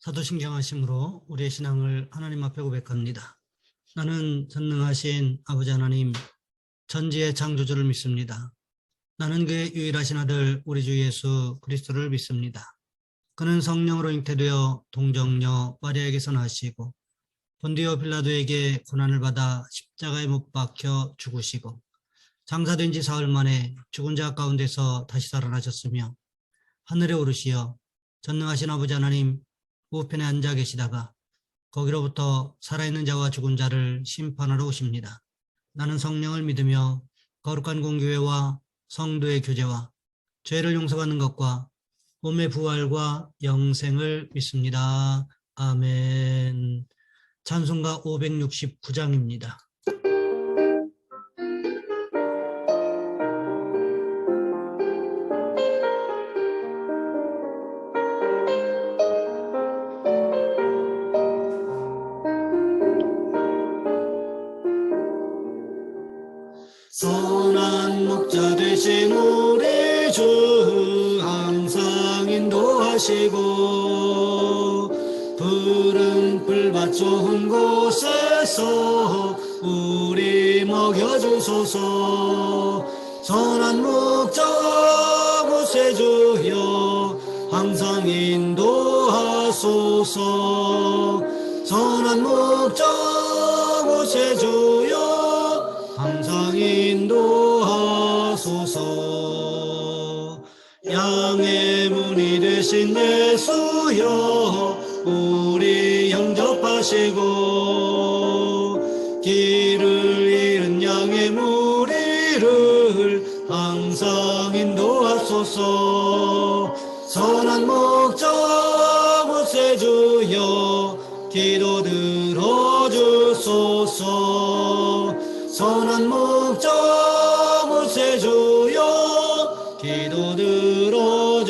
사도신경하심으로 우리의 신앙을 하나님 앞에 고백합니다. 나는 전능하신 아버지 하나님, 전지의 창조주를 믿습니다. 나는 그의 유일하신 아들 우리 주 예수 그리스도를 믿습니다. 그는 성령으로 잉태되어 동정녀 마리아에게서 나시고 본디오 빌라도에게 고난을 받아 십자가에 못 박혀 죽으시고 장사된 지 사흘 만에 죽은 자 가운데서 다시 살아나셨으며 하늘에 오르시어 전능하신 아버지 하나님 우편에 앉아 계시다가 거기로부터 살아있는 자와 죽은 자를 심판하러 오십니다. 나는 성령을 믿으며 거룩한 공교회와 성도의 교제와 죄를 용서받는 것과 몸의 부활과 영생을 믿습니다. 아멘. 찬송가 569장입니다. 선한 목자 되신 우리 주 항상 인도하시고 푸른 풀밭 좋은 곳에서 우리 먹여주소서. 선한 목자 구세주여 항상 인도하소서. 선한 목자 구세주여 항상 인도하소서. 양의 문이 되신 예수여 우리 영접하시고 길을 잃은 양의 무리를 항상 인도하소서. 선한 목자 구세주여 기도 들어주소서. 선한 목자 구세주여 기도 들어주소서.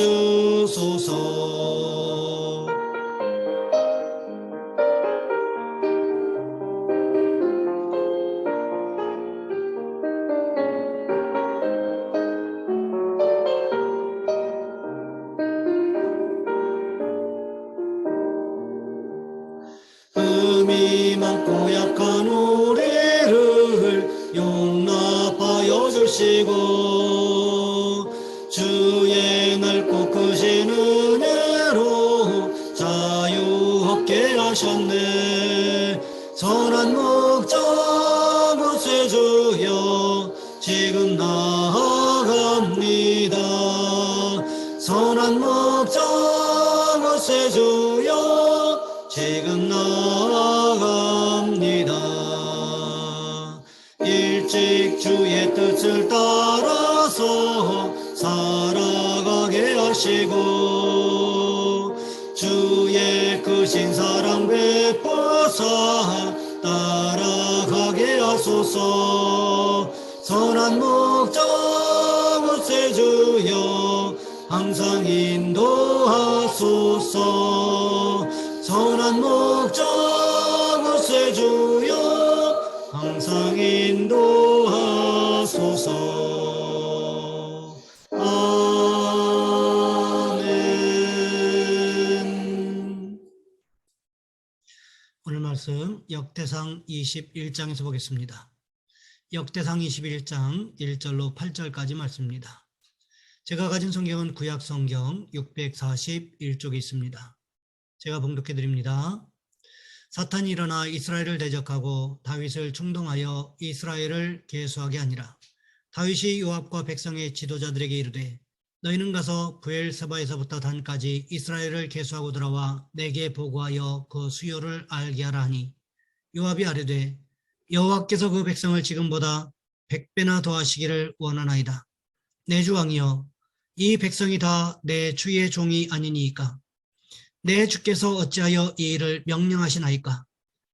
흠이 많고 약한 우리를 용납하여 주시고 주의 넓고 크신 은혜로 자유 얻게 하셨네. 선한 목자 구세주여 지금 나아갑니다. 선한 목자 구세주여 지금 나아갑니다. 일찍 주의 뜻을 따라서 살아가게 하시고 주의 크신 사랑 베푸사 따라가게 하소서. 선한 목자 구세주여 항상 인도하소서. 선한 목자 구세주여 항상 인도하소서. 아멘. 오늘 말씀 역대상 21장에서 보겠습니다. 역대상 21장 1절로 8절까지 말씀입니다. 제가 가진 성경은 구약 성경 641쪽에 있습니다. 제가 봉독해 드립니다. 사탄이 일어나 이스라엘을 대적하고 다윗을 충동하여 이스라엘을 계수하게 하니라. 다윗이 요압과 백성의 지도자들에게 이르되 너희는 가서 브엘세바에서부터 단까지 이스라엘을 계수하고 돌아와 내게 보고하여 그 수요를 알게 하라 하니 요압이 아뢰되 여호와께서 그 백성을 지금보다 100배나 더하시기를 원하나이다. 내 주 왕이여 이 백성이 다 내 주의 종이 아니니이까 내 주께서 어찌하여 이 일을 명령하시나이까?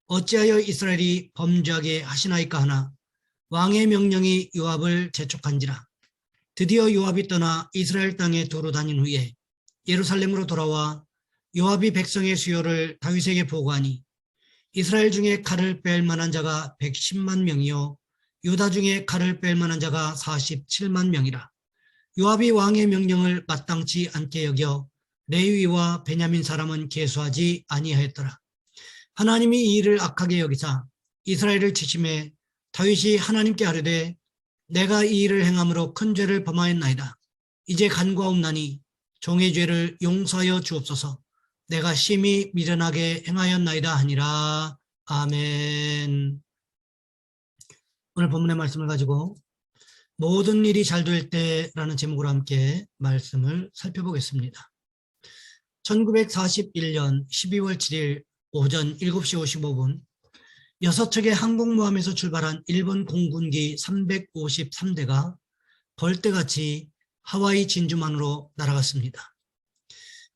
어찌하여 이스라엘이 범죄하게 하시나이까 하나 왕의 명령이 요압을 재촉한지라. 드디어 요압이 떠나 이스라엘 땅에 두루 다닌 후에 예루살렘으로 돌아와 요압이 백성의 수요를 다윗에게 보고하니 이스라엘 중에 칼을 뺄 만한 자가 110만 명이요 유다 중에 칼을 뺄 만한 자가 47만 명이라. 요압이 왕의 명령을 마땅치 않게 여겨 레위와 베냐민 사람은 계수하지 아니하였더라. 하나님이 이 일을 악하게 여기사 이스라엘을 치심해 다윗이 하나님께 아뢰되 내가 이 일을 행함으로 큰 죄를 범하였나이다. 이제 간과옵나니 종의 죄를 용서하여 주옵소서. 내가 심히 미련하게 행하였나이다 하니라. 아멘. 오늘 본문의 말씀을 가지고 모든 일이 잘 될 때라는 제목으로 함께 말씀을 살펴보겠습니다. 1941년 12월 7일 오전 7시 55분 6척의 항공모함에서 출발한 일본 공군기 353대가 벌떼같이 하와이 진주만으로 날아갔습니다.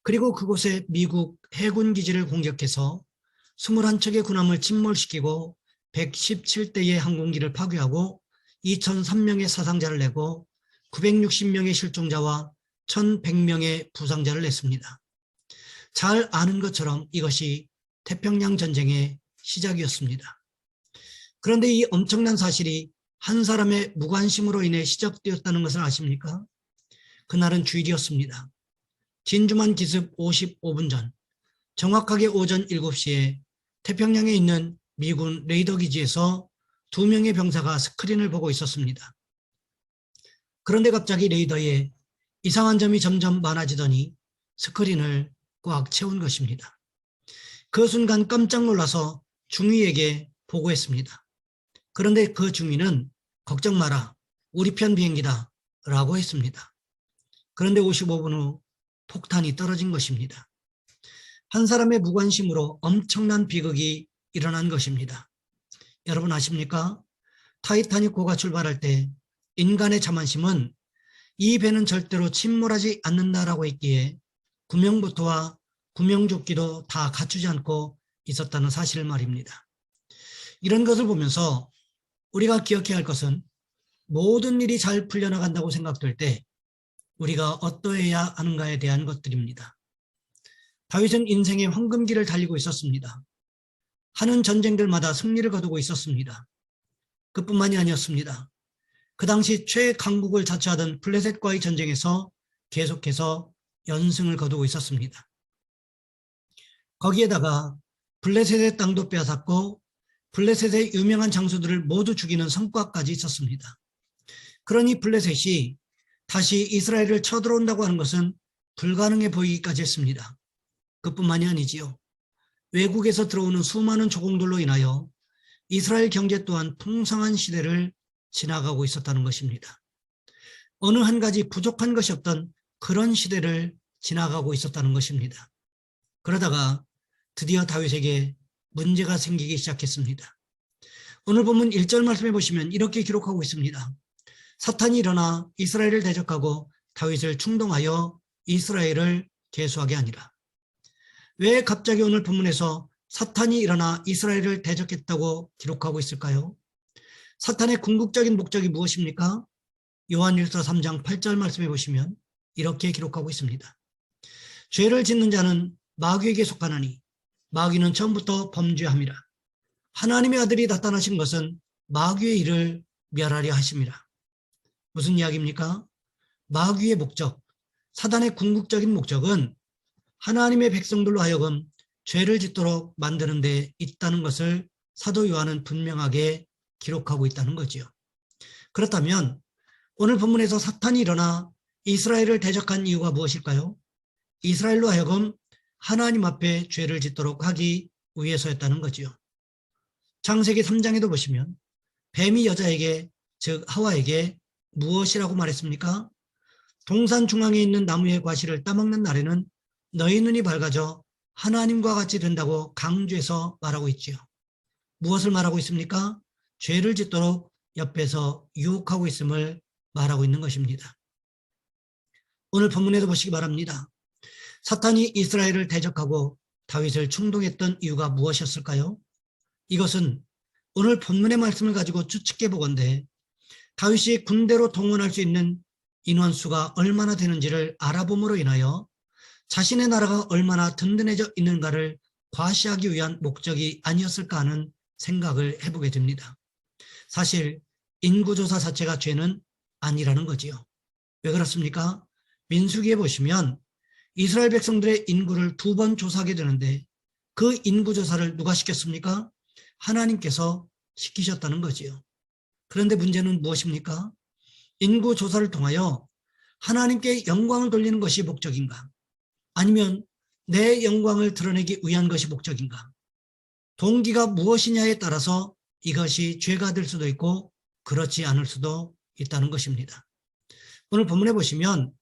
그리고 그곳에 미국 해군 기지를 공격해서 21척의 군함을 침몰시키고 117대의 항공기를 파괴하고 2003명의 사상자를 내고 960명의 실종자와 1100명의 부상자를 냈습니다. 잘 아는 것처럼 이것이 태평양 전쟁의 시작이었습니다. 그런데 이 엄청난 사실이 한 사람의 무관심으로 인해 시작되었다는 것을 아십니까? 그날은 주일이었습니다. 진주만 기습 55분 전, 정확하게 오전 7시에 태평양에 있는 미군 레이더 기지에서 2명의 병사가 스크린을 보고 있었습니다. 그런데 갑자기 레이더에 이상한 점이 점점 많아지더니 스크린을 꽉 채운 것입니다. 그 순간 깜짝 놀라서 중위에게 보고했습니다. 그런데 그 중위는 걱정 마라, 우리 편 비행기다 라고 했습니다. 그런데 55분 후 폭탄이 떨어진 것입니다. 한 사람의 무관심으로 엄청난 비극이 일어난 것입니다. 여러분 아십니까? 타이타닉호가 출발할 때 인간의 자만심은 이 배는 절대로 침몰하지 않는다라고 했기에 구명보트와 구명조끼도 다 갖추지 않고 있었다는 사실을 말입니다. 이런 것을 보면서 우리가 기억해야 할 것은 모든 일이 잘 풀려나간다고 생각될 때 우리가 어떠해야 하는가에 대한 것들입니다. 다윗은 인생의 황금기를 달리고 있었습니다. 하는 전쟁들마다 승리를 거두고 있었습니다. 그뿐만이 아니었습니다. 그 당시 최강국을 자처하던 블레셋과의 전쟁에서 계속해서 연승을 거두고 있었습니다. 거기에다가 블레셋의 땅도 빼앗았고 블레셋의 유명한 장수들을 모두 죽이는 성과까지 있었습니다. 그러니 블레셋이 다시 이스라엘을 쳐들어온다고 하는 것은 불가능해 보이기까지 했습니다. 그뿐만이 아니지요. 외국에서 들어오는 수많은 조공들로 인하여 이스라엘 경제 또한 풍성한 시대를 지나가고 있었다는 것입니다. 어느 한 가지 부족한 것이 없던 그런 시대를 지나가고 있었다는 것입니다. 그러다가 드디어 다윗에게 문제가 생기기 시작했습니다. 오늘 본문 1절 말씀해 보시면 이렇게 기록하고 있습니다. 사탄이 일어나 이스라엘을 대적하고 다윗을 충동하여 이스라엘을 계수하게 하니라. 왜 갑자기 오늘 본문에서 사탄이 일어나 이스라엘을 대적했다고 기록하고 있을까요? 사탄의 궁극적인 목적이 무엇입니까? 요한일서 3장 8절 말씀해 보시면 이렇게 기록하고 있습니다. 죄를 짓는 자는 마귀에게 속하나니 마귀는 처음부터 범죄함이라. 하나님의 아들이 나타나신 것은 마귀의 일을 멸하려 하심이라. 무슨 이야기입니까? 마귀의 목적, 사단의 궁극적인 목적은 하나님의 백성들로 하여금 죄를 짓도록 만드는 데 있다는 것을 사도 요한은 분명하게 기록하고 있다는 거지요. 그렇다면 오늘 본문에서 사탄이 일어나 이스라엘을 대적한 이유가 무엇일까요? 이스라엘로 하여금 하나님 앞에 죄를 짓도록 하기 위해서였다는 거지요. 창세기 3장에도 보시면 뱀이 여자에게, 즉 하와에게 무엇이라고 말했습니까? 동산 중앙에 있는 나무의 과실을 따먹는 날에는 너희 눈이 밝아져 하나님과 같이 된다고 강조해서 말하고 있지요. 무엇을 말하고 있습니까? 죄를 짓도록 옆에서 유혹하고 있음을 말하고 있는 것입니다. 오늘 본문에도 보시기 바랍니다. 사탄이 이스라엘을 대적하고 다윗을 충동했던 이유가 무엇이었을까요? 이것은 오늘 본문의 말씀을 가지고 추측해 보건대 다윗이 군대로 동원할 수 있는 인원수가 얼마나 되는지를 알아봄으로 인하여 자신의 나라가 얼마나 든든해져 있는가를 과시하기 위한 목적이 아니었을까 하는 생각을 해보게 됩니다. 사실 인구조사 자체가 죄는 아니라는 거지요. 왜 그렇습니까? 민수기에 보시면 이스라엘 백성들의 인구를 2번 조사하게 되는데 그 인구 조사를 누가 시켰습니까? 하나님께서 시키셨다는 거지요. 그런데 문제는 무엇입니까? 인구 조사를 통하여 하나님께 영광을 돌리는 것이 목적인가? 아니면 내 영광을 드러내기 위한 것이 목적인가? 동기가 무엇이냐에 따라서 이것이 죄가 될 수도 있고 그렇지 않을 수도 있다는 것입니다. 오늘 본문에 보시면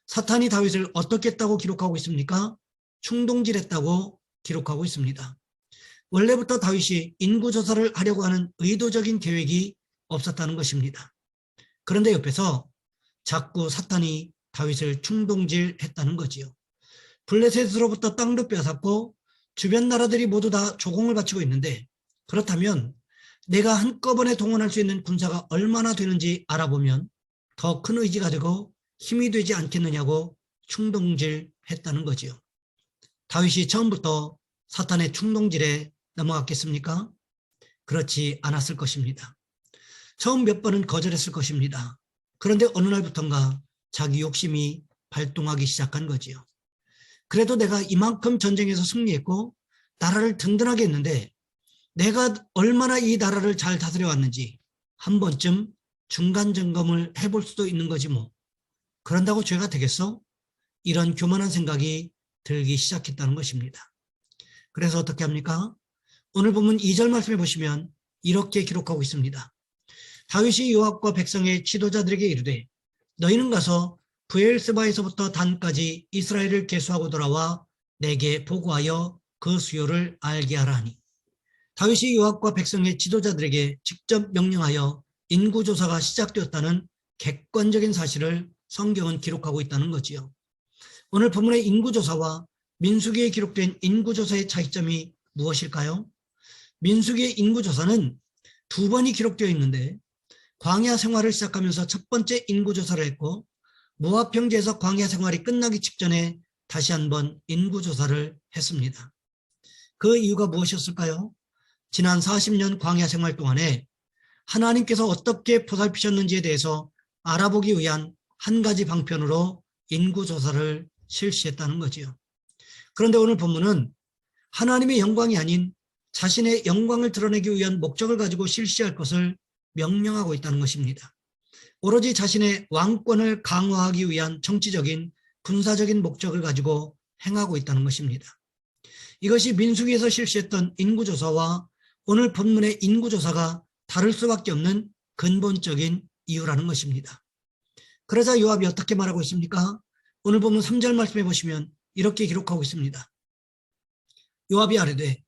사탄이 다윗을 어떻게 했다고 기록하고 있습니까? 충동질했다고 기록하고 있습니다. 원래부터 다윗이 인구조사를 하려고 하는 의도적인 계획이 없었다는 것입니다. 그런데 옆에서 자꾸 사탄이 다윗을 충동질했다는 거지요. 블레셋으로부터 땅도 빼앗았고 주변 나라들이 모두 다 조공을 바치고 있는데 그렇다면 내가 한꺼번에 동원할 수 있는 군사가 얼마나 되는지 알아보면 더 큰 의지가 되고 힘이 되지 않겠느냐고 충동질했다는 거지요. 다윗이 처음부터 사탄의 충동질에 넘어갔겠습니까? 그렇지 않았을 것입니다. 처음 몇 번은 거절했을 것입니다. 그런데 어느 날부턴가 자기 욕심이 발동하기 시작한 거지요. 그래도 내가 이만큼 전쟁에서 승리했고 나라를 든든하게 했는데 내가 얼마나 이 나라를 잘 다스려 왔는지 한 번쯤 중간 점검을 해볼 수도 있는 거지 뭐. 그런다고 죄가 되겠어? 이런 교만한 생각이 들기 시작했다는 것입니다. 그래서 어떻게 합니까? 오늘 본문 2절 말씀해 보시면 이렇게 기록하고 있습니다. 다윗이 요압과 백성의 지도자들에게 이르되 너희는 가서 브엘스바에서부터 단까지 이스라엘을 계수하고 돌아와 내게 보고하여 그 수요를 알게 하라 하니 다윗이 요압과 백성의 지도자들에게 직접 명령하여 인구조사가 시작되었다는 객관적인 사실을 성경은 기록하고 있다는 거지요. 오늘 본문의 인구조사와 민수기에 기록된 인구조사의 차이점이 무엇일까요? 민수기의 인구조사는 2번이 기록되어 있는데 광야 생활을 시작하면서 첫 번째 인구조사를 했고 모압 평지에서 광야 생활이 끝나기 직전에 다시 한번 인구조사를 했습니다. 그 이유가 무엇이었을까요? 지난 40년 광야 생활 동안에 하나님께서 어떻게 보살피셨는지에 대해서 알아보기 위한 한 가지 방편으로 인구조사를 실시했다는 거지요. 그런데 오늘 본문은 하나님의 영광이 아닌 자신의 영광을 드러내기 위한 목적을 가지고 실시할 것을 명령하고 있다는 것입니다. 오로지 자신의 왕권을 강화하기 위한 정치적인 군사적인 목적을 가지고 행하고 있다는 것입니다. 이것이 민수기에서 실시했던 인구조사와 오늘 본문의 인구조사가 다를 수밖에 없는 근본적인 이유라는 것입니다. 그러자 요압이 어떻게 말하고 있습니까? 오늘 본문 3절 말씀해 보시면 이렇게 기록하고 있습니다. 요압이 아뢰되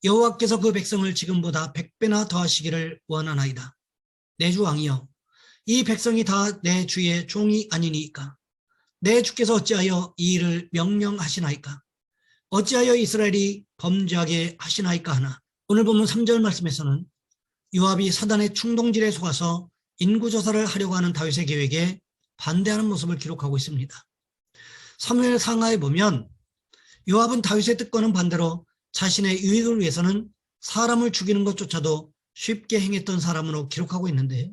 여호와께서 그 백성을 지금보다 100배나 더하시기를 원하나이다. 내 주 왕이여 이 백성이 다 내 주의 종이 아니니까 내 주께서 어찌하여 이 일을 명령하시나이까 어찌하여 이스라엘이 범죄하게 하시나이까 하나. 오늘 본문 3절 말씀에서는 요압이 사단의 충동질에 속아서 인구조사를 하려고 하는 다윗의 계획에 반대하는 모습을 기록하고 있습니다. 사무엘 상하에 보면 요압은 다윗의 뜻과는 반대로 자신의 유익을 위해서는 사람을 죽이는 것조차도 쉽게 행했던 사람으로 기록하고 있는데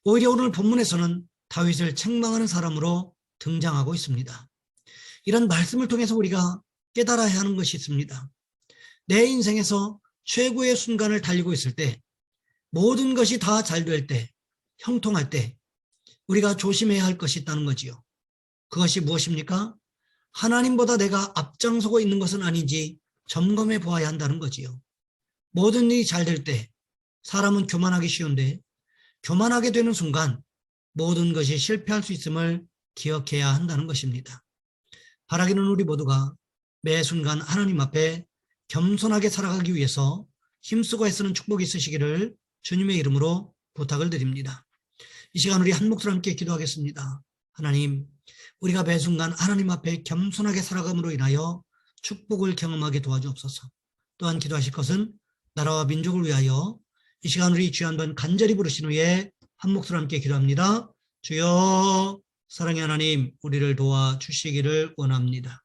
오히려 오늘 본문에서는 다윗을 책망하는 사람으로 등장하고 있습니다. 이런 말씀을 통해서 우리가 깨달아야 하는 것이 있습니다. 내 인생에서 최고의 순간을 달리고 있을 때 모든 것이 다 잘 될 때, 형통할 때 우리가 조심해야 할 것이 있다는 거지요. 그것이 무엇입니까? 하나님보다 내가 앞장서고 있는 것은 아닌지 점검해 보아야 한다는 거지요. 모든 일이 잘 될 때 사람은 교만하기 쉬운데 교만하게 되는 순간 모든 것이 실패할 수 있음을 기억해야 한다는 것입니다. 바라기는 우리 모두가 매 순간 하나님 앞에 겸손하게 살아가기 위해서 힘쓰고 애쓰는 축복이 있으시기를 주님의 이름으로 부탁을 드립니다. 이 시간 우리 한 목소리 함께 기도하겠습니다. 하나님, 우리가 매 순간 하나님 앞에 겸손하게 살아감으로 인하여 축복을 경험하게 도와주옵소서. 또한 기도하실 것은 나라와 민족을 위하여 이 시간 우리 주여 한번 간절히 부르신 후에 한 목소리 함께 기도합니다. 주여, 사랑의 하나님, 우리를 도와주시기를 원합니다.